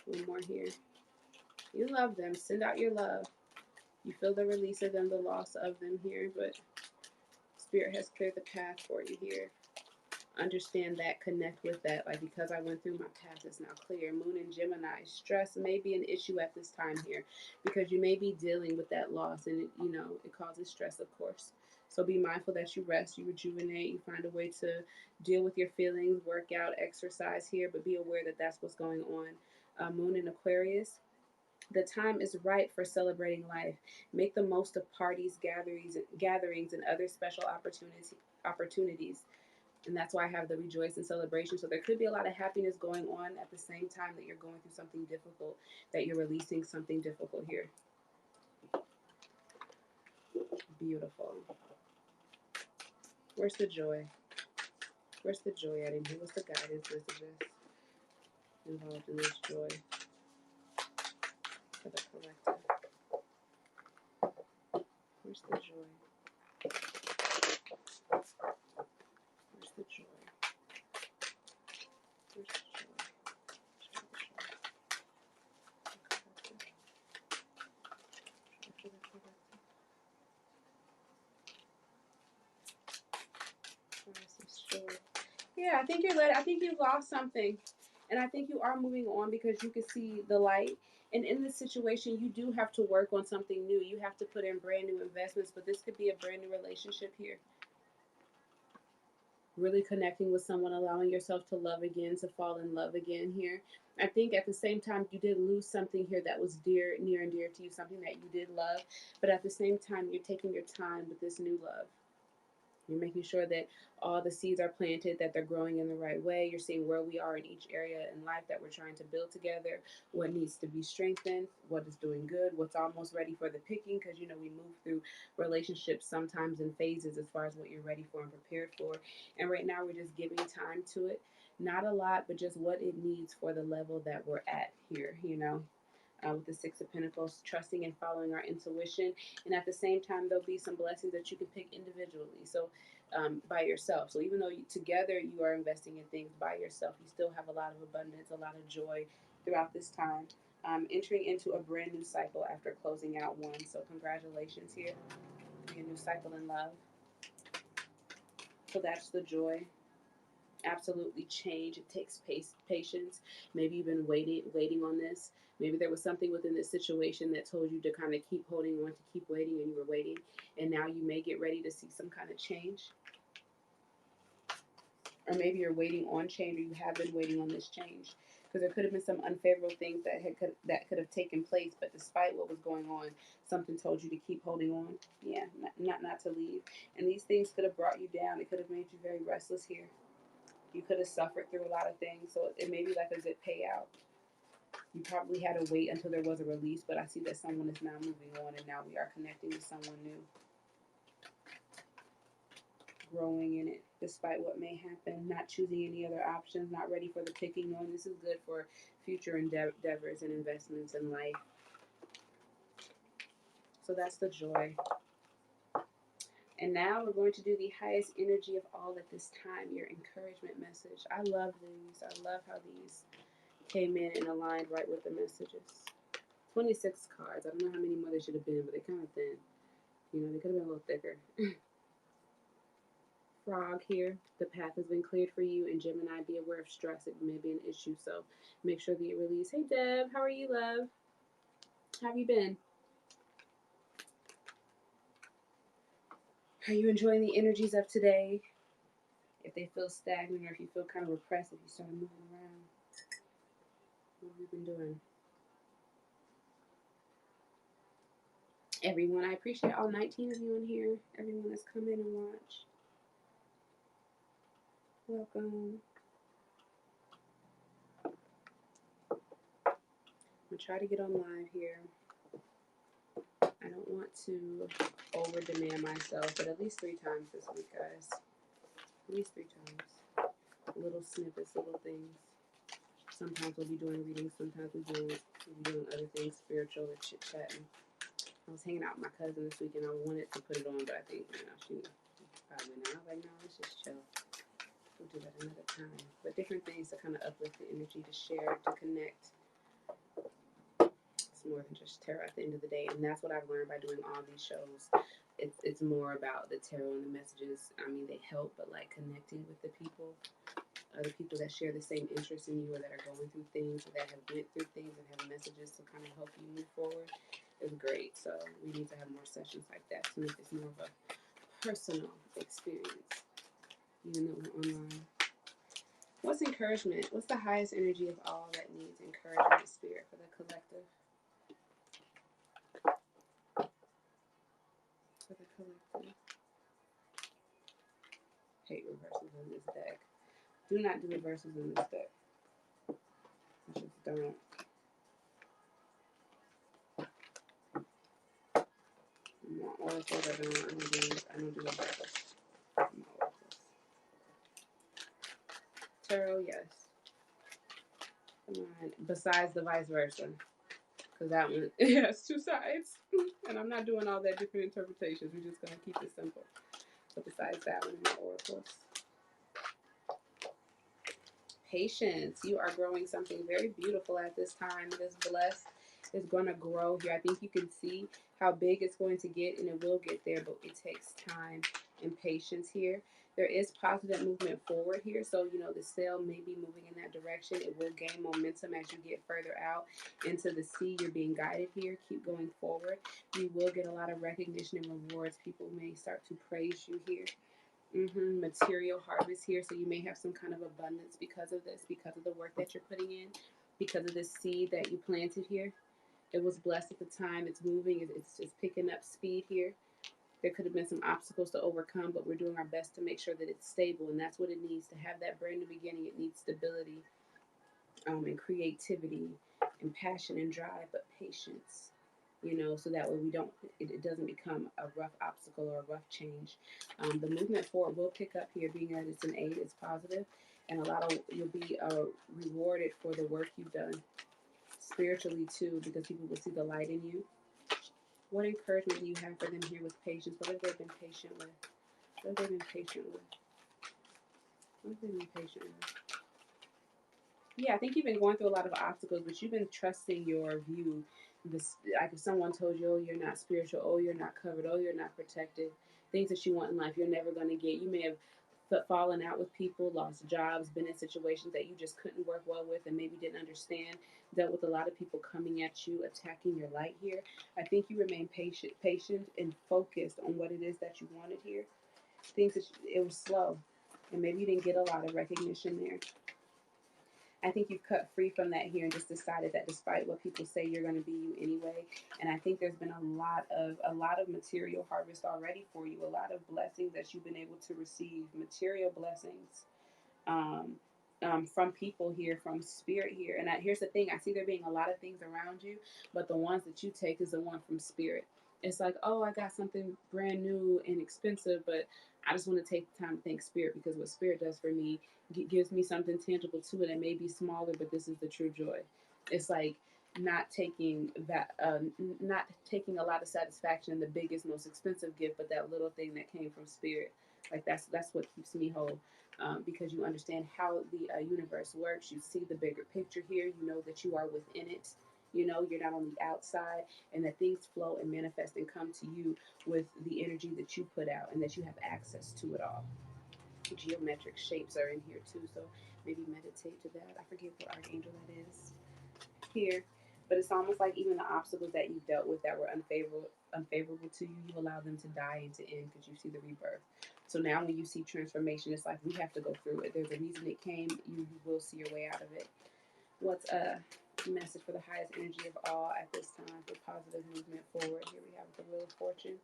One more here. You love them. Send out your love. You feel the release of them, the loss of them here, but Spirit has cleared the path for you here. Understand that, connect with that. Like, because I went through, my path is now clear. Moon and Gemini, stress may be an issue at this time here because you may be dealing with that loss, and it causes stress, of course. So be mindful that you rest, you rejuvenate, you find a way to deal with your feelings, work out, exercise here, but be aware that that's what's going on. Moon in Aquarius, the time is right for celebrating life. Make the most of parties, gatherings, and other special opportunities. And that's why I have the rejoice and celebration. So there could be a lot of happiness going on at the same time that you're going through something difficult, that you're releasing something difficult here. Beautiful. Where's the joy? Where's the joy at in here? What's the guidance messages involved in this joy for the collective? Where's the joy? Where's the joy? Where's the joy? Yeah, I think I think you lost something. And I think you are moving on because you can see the light. And in this situation, you do have to work on something new. You have to put in brand new investments, but this could be a brand new relationship here. Really connecting with someone, allowing yourself to love again, to fall in love again here. I think at the same time, you did lose something here that was near and dear to you, something that you did love. But at the same time, you're taking your time with this new love. You're making sure that all the seeds are planted, that they're growing in the right way. You're seeing where we are in each area in life that we're trying to build together, what needs to be strengthened, what is doing good, what's almost ready for the picking, because we move through relationships sometimes in phases as far as what you're ready for and prepared for. And right now we're just giving time to it. Not a lot, but just what it needs for the level that we're at here. With the Six of Pentacles, trusting and following our intuition. And at the same time, there'll be some blessings that you can pick individually. So by yourself. So even though together you are investing in things by yourself, you still have a lot of abundance, a lot of joy throughout this time. Entering into a brand new cycle after closing out one. So congratulations here. A new cycle in love. So that's the joy. Absolutely change. It takes patience. Maybe you've been waiting on this. Maybe there was something within this situation that told you to kind of keep holding on, to keep waiting, and you were waiting, and now you may get ready to see some kind of change. Or maybe you're waiting on change, or you have been waiting on this change, because there could have been some unfavorable things that could have taken place, but despite what was going on, something told you to keep holding on. Yeah, not to leave. And these things could have brought you down. It could have made you very restless here. You could have suffered through a lot of things, so it may be like a good payout. You probably had to wait until there was a release, but I see that someone is now moving on, and now we are connecting with someone new. Growing in it, despite what may happen, not choosing any other options, not ready for the picking, knowing this is good for future endeavors and investments in life. So that's the joy. And now we're going to do the highest energy of all at this time, your encouragement message. I love these. I love how these came in and aligned right with the messages. 26 cards. I don't know how many more there should have been, but they're kind of thin. They could have been a little thicker. Frog here. The path has been cleared for you. And Gemini, be aware of stress. It may be an issue, so make sure that you release. Hey, Deb. How are you, love? How have you been? Are you enjoying the energies of today? If they feel stagnant, or if you feel kind of repressed, if you start moving around, what have you been doing? Everyone, I appreciate all 19 of you in here. Everyone that's come in and watched. Welcome. I'm going to try to get on live here. I don't want to over demand myself, but at least 3 times this week, guys. At least 3 times. Little snippets, little things. Sometimes we'll be doing readings, sometimes we'll be doing other things, spiritual or chit chatting. I was hanging out with my cousin this week and I wanted to put it on, but I think, she probably not. I was like, no, let's just chill. We'll do that another time. But different things to kind of uplift the energy, to share, to connect. It's more than just tarot at the end of the day, and that's what I've learned by doing all these shows. It's more about the tarot and the messages. I mean, they help, but like connecting with the people, other people that share the same interests in you, or that are going through things, or that have went through things and have messages to kind of help you move forward, is great. So we need to have more sessions like that to make this more of a personal experience, even though we're online. What's encouragement? What's the highest energy of all that needs encouragement, spirit, for the collective? For the collective. Hate reversals in this deck. Do not do reversals in this deck. I just don't. Oracles, I don't do reversals. Tarot, yes. Come on. Besides the vice versa. Because that one, it has two sides. And I'm not doing all that different interpretations. We're just going to keep it simple. But besides that one, in my oracles. Patience. You are growing something very beautiful at this time. This blessed is going to grow here. I think you can see how big it's going to get, and it will get there, but it takes time and patience here. There is positive movement forward here, so the sail may be moving in that direction. It will gain momentum as you get further out into the sea. You're being guided here. Keep going forward. You will get a lot of recognition and rewards. People may start to praise you here. Material harvest here, so you may have some kind of abundance because of this, because of the work that you're putting in, because of this seed that you planted here. It was blessed at the time. It's moving. It's picking up speed here. There could have been some obstacles to overcome, but we're doing our best to make sure that it's stable, and that's what it needs to have that brand new beginning. It needs stability, and creativity, and passion and drive, but patience. So that way it doesn't become a rough obstacle or a rough change. The movement forward will pick up here, being that it's an 8, it's positive, and you'll be rewarded for the work you've done spiritually too, because people will see the light in you. What encouragement do you have for them here with patience? What have they been patient with? What have they been patient with? What have they been patient with? Yeah, I think you've been going through a lot of obstacles, but you've been trusting your view. Like if someone told you, oh, you're not spiritual, oh, you're not covered, oh, you're not protected, things that you want in life, you're never going to get. You may have fallen out with people, lost jobs, been in situations that you just couldn't work well with and maybe didn't understand, dealt with a lot of people coming at you, attacking your light here. I think you remain patient and focused on what it is that you wanted here. Things that it was slow, and maybe you didn't get a lot of recognition there. I think you've cut free from that here and just decided that despite what people say, you're going to be you anyway. And I think there's been a lot of material harvest already for you, a lot of blessings that you've been able to receive, material blessings from people here, from spirit here. And here's the thing: I see there being a lot of things around you, but the ones that you take is the one from spirit. It's like, oh, I got something brand new and expensive, but I just want to take the time to thank spirit, because what spirit does for me gives me something tangible to it. It may be smaller, but this is the true joy. It's like not taking not taking a lot of satisfaction in the biggest, most expensive gift, but that little thing that came from spirit. Like that's what keeps me whole. Because you understand how the universe works. You see the bigger picture here. You know that you are within it. You're not on the outside, and that things flow and manifest and come to you with the energy that you put out, and that you have access to it all. Geometric shapes are in here too, so maybe meditate to that. I forget what archangel that is here, but it's almost like even the obstacles that you've dealt with that were unfavorable to you, you allow them to die and to end, because you see the rebirth. So now when you see transformation, it's like we have to go through it. There's a reason it came. You will see your way out of it. What's a message for the highest energy of all at this time for positive movement forward? Here we have the Wheel of Fortune.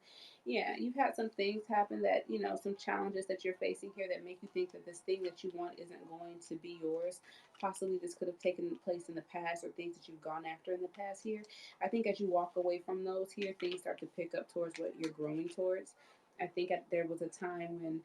Yeah, you've had some things happen that, some challenges that you're facing here that make you think that this thing that you want isn't going to be yours. Possibly this could have taken place in the past, or things that you've gone after in the past here. I think as you walk away from those here, things start to pick up towards what you're growing towards. I think there was a time when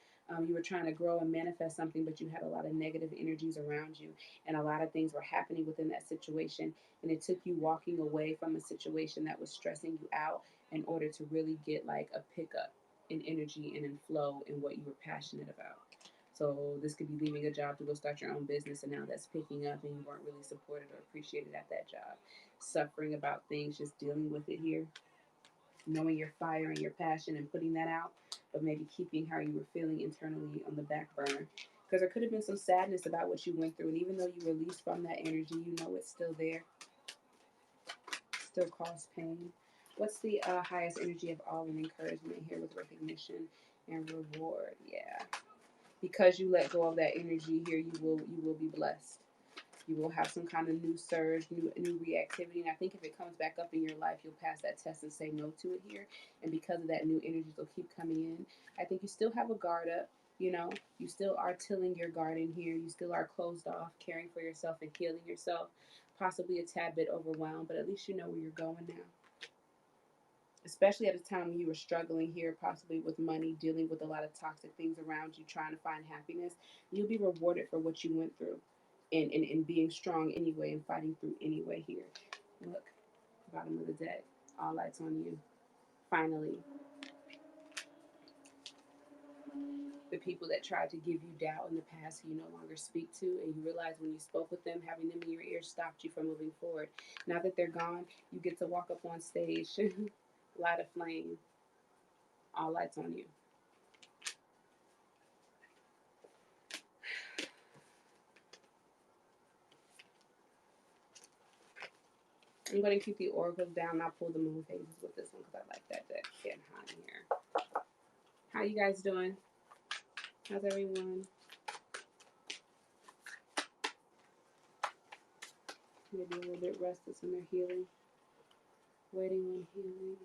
you were trying to grow and manifest something, but you had a lot of negative energies around you, and a lot of things were happening within that situation. And it took you walking away from a situation that was stressing you out in order to really get like a pickup in energy and in flow in what you were passionate about. So this could be leaving a job to go start your own business, and now that's picking up, and you weren't really supported or appreciated at that job. Suffering about things, just dealing with it here, knowing your fire and your passion and putting that out, but maybe keeping how you were feeling internally on the back burner. Because there could have been some sadness about what you went through, and even though you released from that energy, you know it's still there, still cause pain. What's the highest energy of all in encouragement here with recognition and reward? Yeah, because you let go of that energy here, you will be blessed. You will have some kind of new surge, new reactivity. And I think if it comes back up in your life, you'll pass that test and say no to it here. And because of that, new energies will keep coming in. I think you still have a guard up. You know, you still are tilling your garden here. You still are closed off, caring for yourself and healing yourself. Possibly a tad bit overwhelmed, but at least you know where you're going now. Especially at a time when you were struggling here, possibly with money, dealing with a lot of toxic things around you, trying to find happiness, you'll be rewarded for what you went through and being strong anyway and fighting through anyway here. Look, bottom of the deck, all lights on you. Finally, the people that tried to give you doubt in the past who you no longer speak to, and you realize when you spoke with them, having them in your ear stopped you from moving forward. Now that they're gone, you get to walk up on stage, light a flame, all lights on you. I'm going to keep the oracles down. I'll pull the moon phases with this one because I like that deck getting hot in here. How you guys doing? How's everyone? Maybe a little bit restless in their healing. Waiting on healing.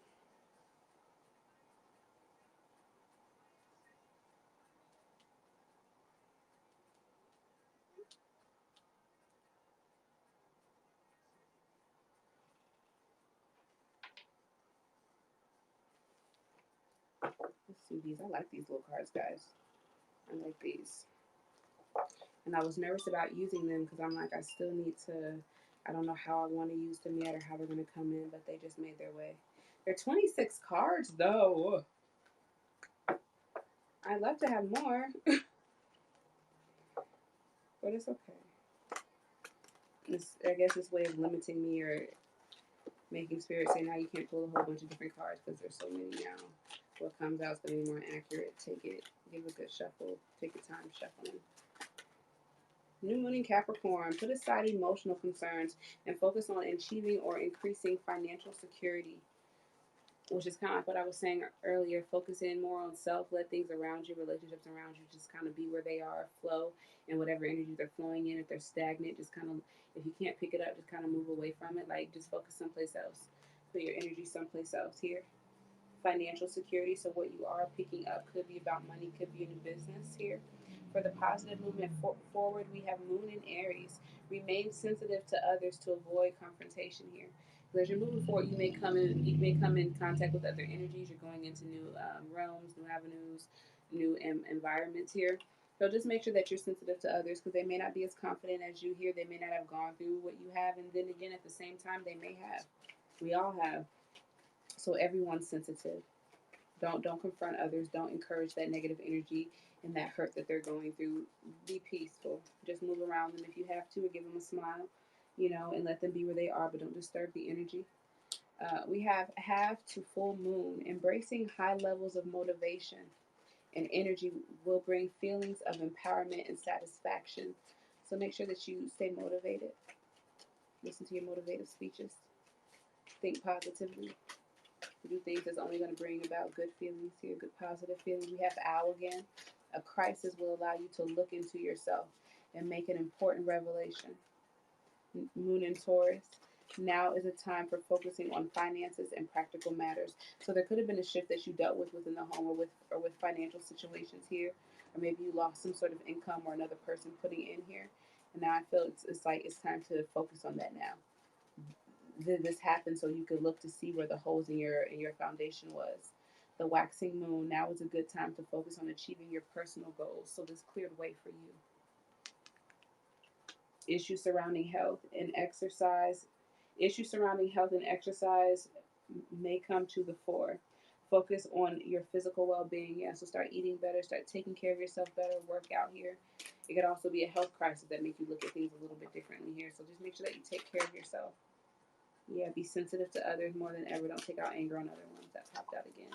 Let's see these. I like these little cards, guys. I like these. And I was nervous about using them because I'm like, I still need to, I don't know how I want to use them yet or how they're going to come in, but they just made their way. They're 26 cards, though. I'd love to have more, but it's okay. I guess this way of limiting me or making spirit say, now you can't pull a whole bunch of different cards because there's so many now. What comes out is going to be more accurate. Take it, give a good shuffle, take your time shuffling. New Moon in Capricorn, put aside emotional concerns and focus on achieving or increasing financial security, which is kind of like what I was saying earlier. Focus in more on self, let things around you, relationships around you, just kind of be where they are, flow, and whatever energy they're flowing in. If they're stagnant, just kind of, if you can't pick it up, just kind of move away from it. Like, just focus someplace else. Put your energy someplace else here. Financial security, so what you are picking up could be about money, could be a new business here. For the positive movement forward, we have Moon in Aries. Remain sensitive to others to avoid confrontation here. So as you're moving forward, you may come in contact with other energies. You're going into new realms, new avenues, new environments here. So just make sure that you're sensitive to others because they may not be as confident as you here. They may not have gone through what you have, and then again, at the same time, they may have. We all have. So everyone's sensitive. Don't confront others. Don't encourage that negative energy and that hurt that they're going through. Be peaceful. Just move around them if you have to, or give them a smile, and let them be where they are, but don't disturb the energy. We have half to full moon. Embracing high levels of motivation and energy will bring feelings of empowerment and satisfaction. So make sure that you stay motivated. Listen to your motivative speeches. Think positively. Do things that's only going to bring about good feelings here, good positive feelings. We have Owl again. A crisis will allow you to look into yourself and make an important revelation. Moon in Taurus. Now is a time for focusing on finances and practical matters. So there could have been a shift that you dealt with within the home or with financial situations here, or maybe you lost some sort of income or another person putting in here. And now I feel it's like it's time to focus on that now. This happened so you could look to see where the holes in your foundation was. the waxing moon, now is a good time to focus on achieving your personal goals. So this cleared way for you. Issues surrounding health and exercise. Issues surrounding health and exercise may come to the fore. Focus on your physical well-being. Yeah, so start eating better, start taking care of yourself better, work out here. It could also be a health crisis that makes you look at things a little bit differently here. So just make sure that you take care of yourself. Yeah, be sensitive to others more than ever. Don't take out anger on other ones. That popped out again.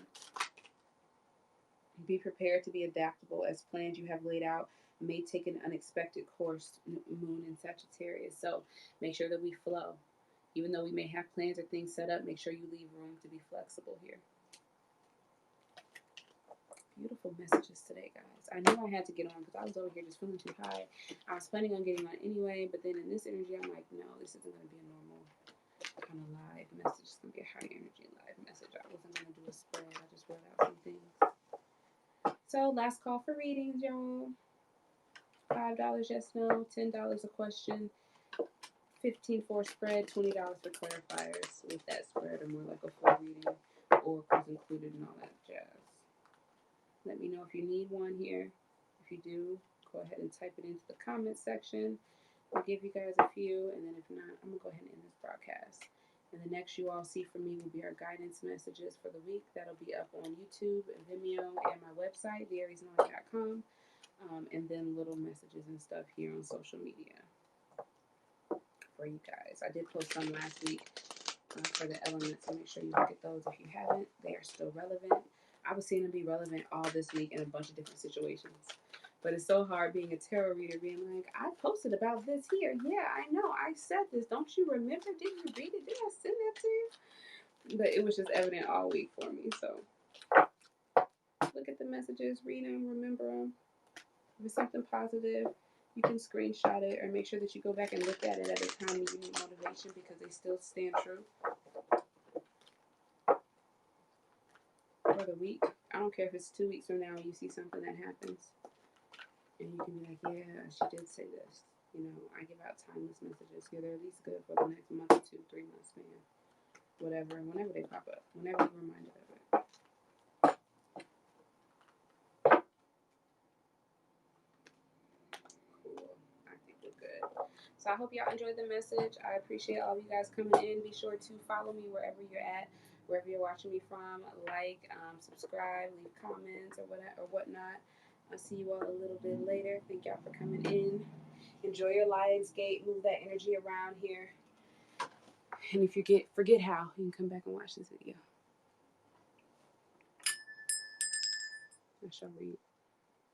Be prepared to be adaptable as plans you have laid out may take an unexpected course, moon in Sagittarius. So make sure that we flow. Even though we may have plans or things set up, make sure you leave room to be flexible here. Beautiful messages today, guys. I knew I had to get on because I was over here just feeling too high. I was planning on getting on anyway, but then in this energy, I'm like, no, this isn't going to be a normal kind of live message. It's going to be a high energy live message. I wasn't going to do a spread. I just wrote out some things. So last call for readings, y'all. $5 yes, no, $10 a question, $15 for a spread, $20 for clarifiers with that spread, or more like a full reading, oracles included and all that jazz. Let me know if you need one here. If you do, go ahead and type it into the comment section. I'll give you guys a few, and then if not, I'm going to go ahead and end this broadcast. And the next you all see from me will be our guidance messages for the week. That'll be up on YouTube, Vimeo, and my website, theariesnoise.com. And then little messages and stuff here on social media for you guys. I did post some last week for the elements, so make sure you look at those if you haven't. They are still relevant. I was seeing them be relevant all this week in a bunch of different situations. But it's so hard being a tarot reader, being like, I posted about this here. Yeah, I know. I said this. Don't you remember? Did you read it? Did I send that to you? But it was just evident all week for me. So look at the messages, read them, remember them. If it's something positive, you can screenshot it or make sure that you go back and look at it at a time when you need motivation because they still stand true. For the week, I don't care if it's 2 weeks from now and you see something that happens. And you can be like, yeah, she did say this. You know, I give out timeless messages. Yeah, they're at least good for the next month or 2, 3 months, man. Whatever, whenever they pop up, whenever you're reminded of it. Cool. I think we're good. So I hope y'all enjoyed the message. I appreciate all of you guys coming in. Be sure to follow me wherever you're at, wherever you're watching me from. Like, subscribe, leave comments or whatnot. I'll see you all a little bit later. Thank y'all for coming in. Enjoy your Lionsgate. Move that energy around here. And if you forget how, you can come back and watch this video. I shall read.